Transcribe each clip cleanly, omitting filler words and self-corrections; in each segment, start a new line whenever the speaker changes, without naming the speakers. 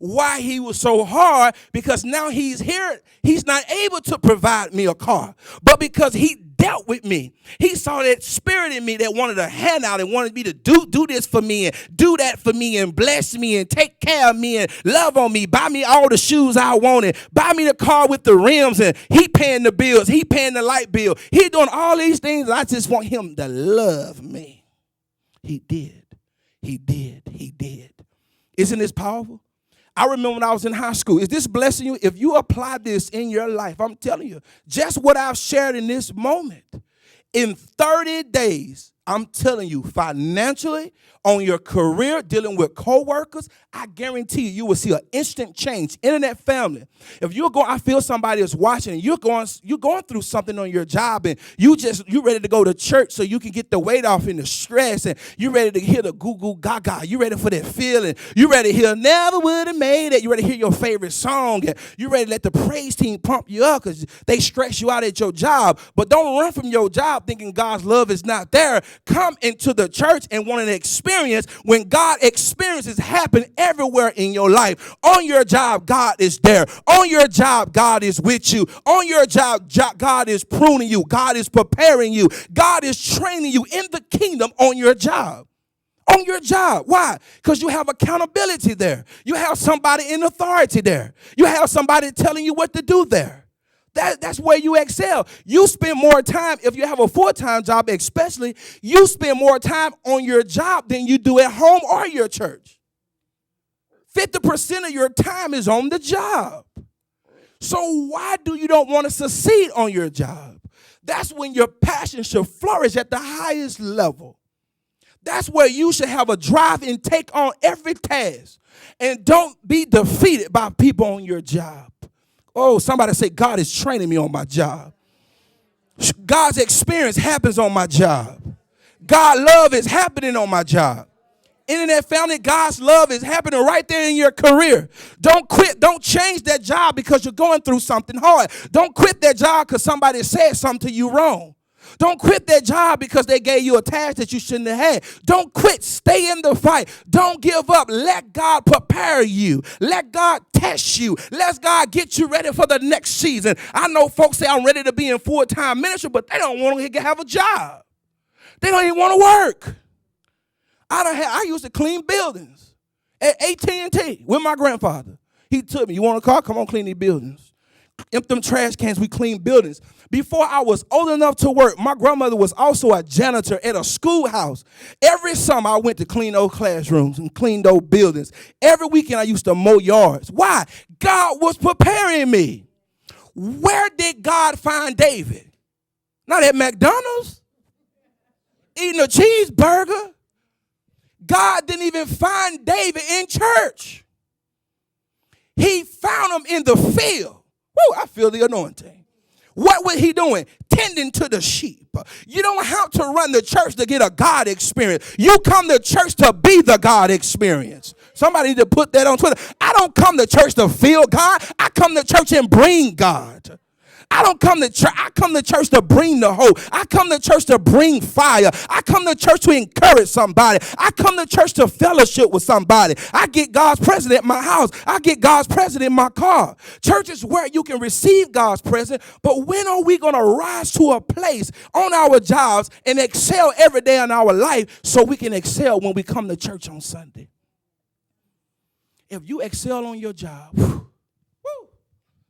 why he was so hard, because now he's here. He's not able to provide me a car. But because he dealt with me, he saw that spirit in me that wanted a handout and wanted me to do this for me and do that for me and bless me and take care of me and love on me, buy me all the shoes I wanted, buy me the car with the rims, and he paying the bills, he paying the light bill, he doing all these things. I just want him to love me. He did. He did. He did. Isn't this powerful? I remember when I was in high school. Is this blessing you? If you apply this in your life, I'm telling you, just what I've shared in this moment, in 30 days, I'm telling you, financially, on your career, dealing with coworkers, I guarantee you will see an instant change. Internet family. If you're going, I feel somebody is watching, and you're going through something on your job, and you ready to go to church so you can get the weight off and the stress, and you ready to hear the goo goo gaga. You ready for that feeling. You ready to hear never would have made it. You ready to hear your favorite song, and you ready to let the praise team pump you up because they stress you out at your job. But don't run from your job thinking God's love is not there. Come into the church and want an experience when God experiences happen everywhere in your life. On your job, God is there. On your job, God is with you. On your job, God is pruning you. God is preparing you. God is training you in the kingdom on your job. On your job. Why? Because you have accountability there. You have somebody in authority there. You have somebody telling you what to do there. That's where you excel. You spend more time, if you have a full-time job especially, you spend more time on your job than you do at home or your church. 50% of your time is on the job. So why do you don't want to succeed on your job? That's when your passion should flourish at the highest level. That's where you should have a drive and take on every task. And don't be defeated by people on your job. Oh, somebody say, God is training me on my job. God's experience happens on my job. God's love is happening on my job. Internet family, God's love is happening right there in your career. Don't quit. Don't change that job because you're going through something hard. Don't quit that job because somebody said something to you wrong. Don't quit that job because they gave you a task that you shouldn't have had. Don't quit. Stay in the fight. Don't give up. Let God prepare you. Let God test you. Let God get you ready for the next season. I know folks say I'm ready to be in full-time ministry, but they don't want to have a job. They don't even want to work. I used to clean buildings at AT&T with my grandfather. He took me, you want a car? Come on, clean these buildings. Empty them trash cans, we clean buildings. Before I was old enough to work, my grandmother was also a janitor at a schoolhouse. Every summer I went to clean those classrooms and clean those buildings. Every weekend I used to mow yards. Why? God was preparing me. Where did God find David? Not at McDonald's, eating a cheeseburger. God didn't even find David in church. He found him in the field. Woo, I feel the anointing. What was he doing? Tending to the sheep. You don't have to run the church to get a God experience. You come to church to be the God experience. Somebody need to put that on Twitter. I don't come to church to feel God. I come to church and bring God. I don't come to church. I come to church to bring the hope. I come to church to bring fire. I come to church to encourage somebody. I come to church to fellowship with somebody. I get God's presence at my house. I get God's presence in my car. Church is where you can receive God's presence, but when are we going to rise to a place on our jobs and excel every day in our life so we can excel when we come to church on Sunday? If you excel on your job,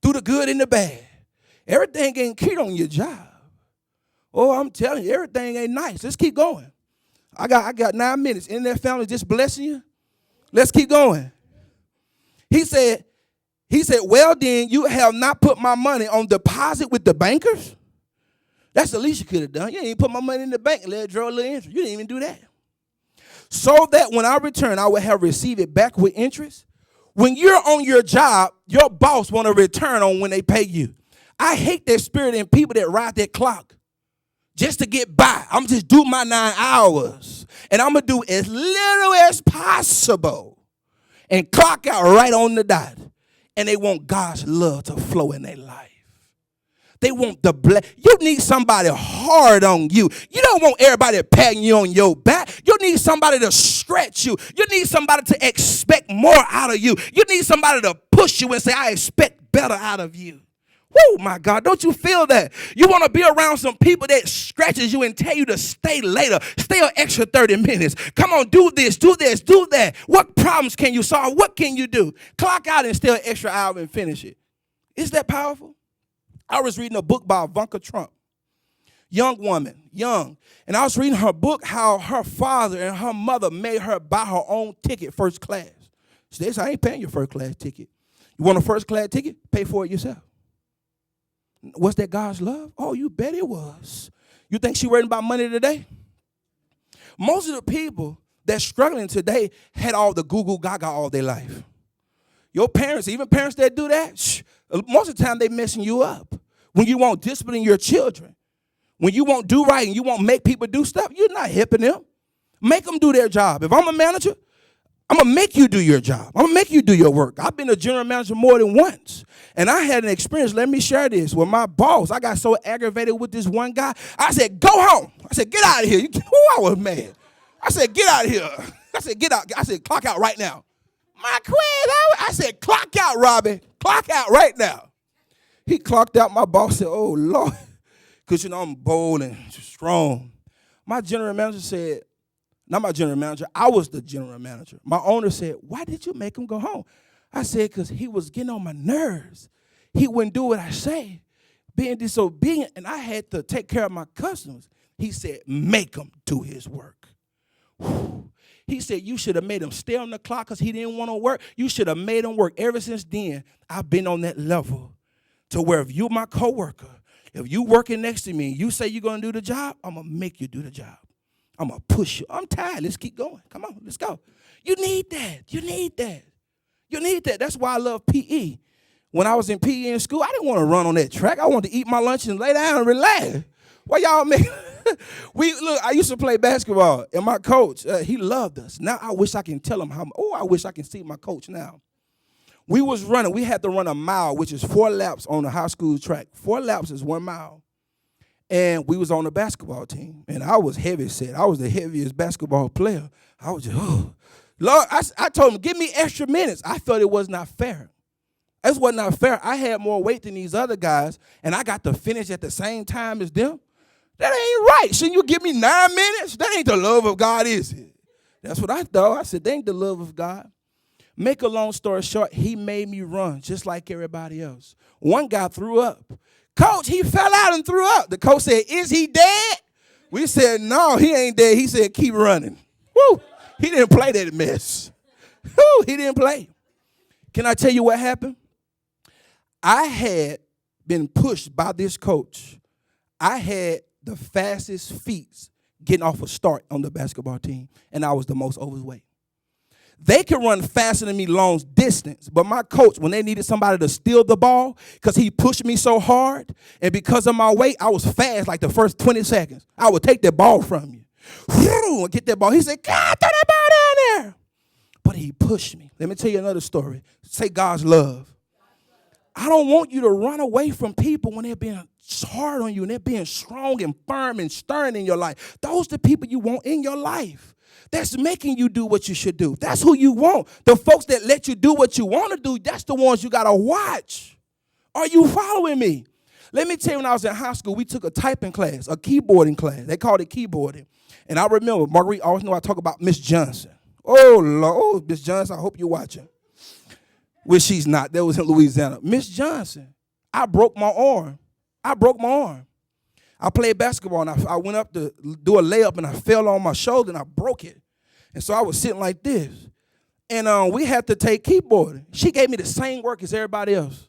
through the good and the bad, everything ain't cute on your job. Oh, I'm telling you, everything ain't nice. Let's keep going. I got 9 minutes. In that family just blessing you. Let's keep going. He said, well then, you have not put my money on deposit with the bankers? That's the least you could have done. You didn't put my money in the bank and let it draw a little interest. You didn't even do that. So that when I return, I will have received it back with interest. When you're on your job, your boss want to return on when they pay you. I hate that spirit in people that ride that clock just to get by. I'm just do my 9 hours, and I'm going to do as little as possible and clock out right on the dot. And they want God's love to flow in their life. They want the You need somebody hard on you. You don't want everybody patting you on your back. You need somebody to stretch you. You need somebody to expect more out of you. You need somebody to push you and say, I expect better out of you. Woo, my God, don't you feel that? You want to be around some people that stretches you and tell you to stay later. Stay an extra 30 minutes. Come on, do this, do that. What problems can you solve? What can you do? Clock out and stay an extra hour and finish it. Is that powerful? I was reading a book by Ivanka Trump, young woman, young. And I was reading her book, how her father and her mother made her buy her own ticket, first class. So they said, I ain't paying your first class ticket. You want a first class ticket? Pay for it yourself. Was that God's love? Oh, you bet it was. You think she worried about money today? Most of the people that's struggling today had all the goo gaga all their life. Your parents, even parents that do that, most of the time they messing you up. When you won't discipline your children, when you won't do right and you won't make people do stuff, you're not helping them. Make them do their job. If I'm a manager, I'm going to make you do your job. I'm going to make you do your work. I've been a general manager more than once. And I had an experience, let me share this, with my boss. I got so aggravated with this one guy. I said, go home. I said, get out of here. I was mad. I said, get out of here. I said, get out. I said, clock out right now. My quiz, I said, clock out, Robbie. Clock out right now. He clocked out. My boss said, oh, Lord. Because, I'm bold and strong. My general manager said, not my general manager, I was the general manager. My owner said, why did you make him go home? I said, because he was getting on my nerves. He wouldn't do what I say, being disobedient, and I had to take care of my customers. He said, make him do his work. Whew. He said, you should have made him stay on the clock because he didn't want to work. You should have made him work. Ever since then, I've been on that level to where if you're my coworker, if you working next to me, you say you're going to do the job, I'm going to make you do the job. I'm going to push you. I'm tired. Let's keep going. Come on, let's go. You need that. You need that. You need that. That's why I love PE. When I was in PE in school, I didn't want to run on that track. I wanted to eat my lunch and lay down and relax. Well, y'all make look, I used to play basketball, and my coach, he loved us. Now I wish I can tell him I wish I can see my coach now. We was running. We had to run a mile, which is 4 laps on the high school track. 4 laps is 1 mile. And we was on the basketball team, and I was heavy set. I was the heaviest basketball player. I was just, Lord, I told him, give me extra minutes. I felt it was not fair. It was not fair. I had more weight than these other guys, and I got to finish at the same time as them. That ain't right. Shouldn't you give me 9 minutes? That ain't the love of God, is it? That's what I thought. I said, that ain't the love of God. Make a long story short, he made me run just like everybody else. One guy threw up. Coach, he fell out and threw up. The coach said, is he dead? We said, no, he ain't dead. He said, keep running. Woo! He didn't play that mess. Woo! He didn't play. Can I tell you what happened? I had been pushed by this coach. I had the fastest feet getting off a start on the basketball team, and I was the most overweight. They could run faster than me long distance, but my coach, when they needed somebody to steal the ball, because he pushed me so hard, and because of my weight, I was fast like the first 20 seconds. I would take that ball from you. And get that ball. He said, God, throw that ball down there. But he pushed me. Let me tell you another story. Say God's love. I don't want you to run away from people when they're being hard on you and they're being strong and firm and stern in your life. Those are the people you want in your life. That's making you do what you should do. That's who you want. The folks that let you do what you want to do, that's the ones you got to watch. Are you following me? Let me tell you, when I was in high school, we took a typing class, a keyboarding class. They called it keyboarding. And I remember, Marguerite always knew I talk about Miss Johnson. Oh, Lord, Miss Johnson, I hope you're watching. Which she's not. That was in Louisiana. Miss Johnson, I broke my arm. I played basketball, and I went up to do a layup, and I fell on my shoulder, and I broke it. And so I was sitting like this. And we had to take keyboarding. She gave me the same work as everybody else.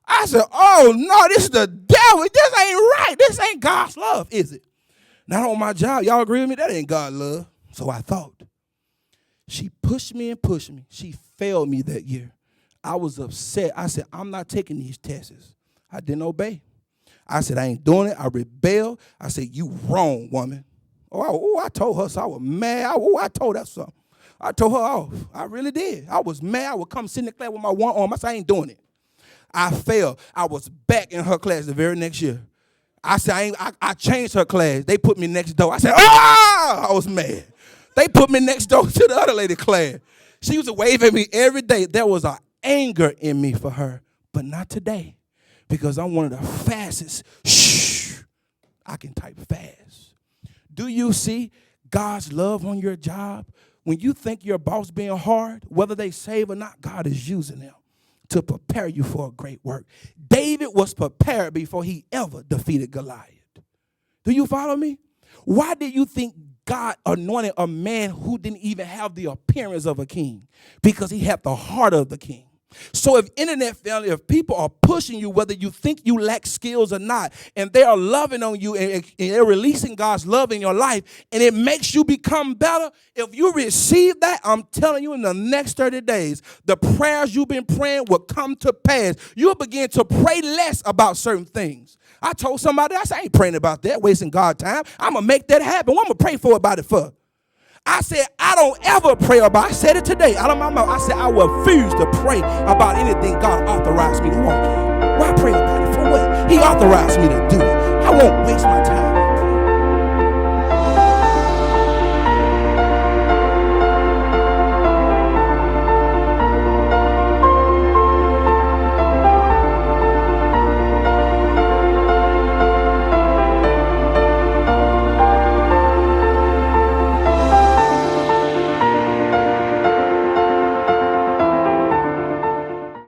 I said, oh, no, this is the devil. This ain't right. This ain't God's love, is it? Not on my job. Y'all agree with me? That ain't God's love. So I thought. She pushed me and pushed me. She failed me that year. I was upset. I said, I'm not taking these tests. I didn't obey. I said, I ain't doing it. I rebelled. I said, you wrong, woman. I told her so. I was mad. I told her something. I told her off. I really did. I was mad. I would come sit in the class with my one arm. I said, I ain't doing it. I failed. I was back in her class the very next year. I said, I changed her class. They put me next door. I said, I was mad. They put me next door to the other lady class. She used to wave at me every day. There was an anger in me for her, but not today, because I'm one of the fastest. I can type fast. Do you see God's love on your job? When you think your boss being hard, whether they save or not, God is using them to prepare you for a great work. David was prepared before he ever defeated Goliath. Do you follow me? Why did you think God anointed a man who didn't even have the appearance of a king? Because he had the heart of the king. So if internet family, if people are pushing you, whether you think you lack skills or not, and they are loving on you and they're releasing God's love in your life, and it makes you become better, if you receive that, I'm telling you, in the next 30 days, the prayers you've been praying will come to pass. You'll begin to pray less about certain things. I told somebody, I said, I ain't praying about that, wasting God's time. I'm going to make that happen. What I'm going to pray for about it for? I said, I don't ever pray about, I said it today out of my mouth. I said, I refuse to pray about anything God authorized me to walk in. Why pray about it? For what? He authorized me to do it. I won't waste my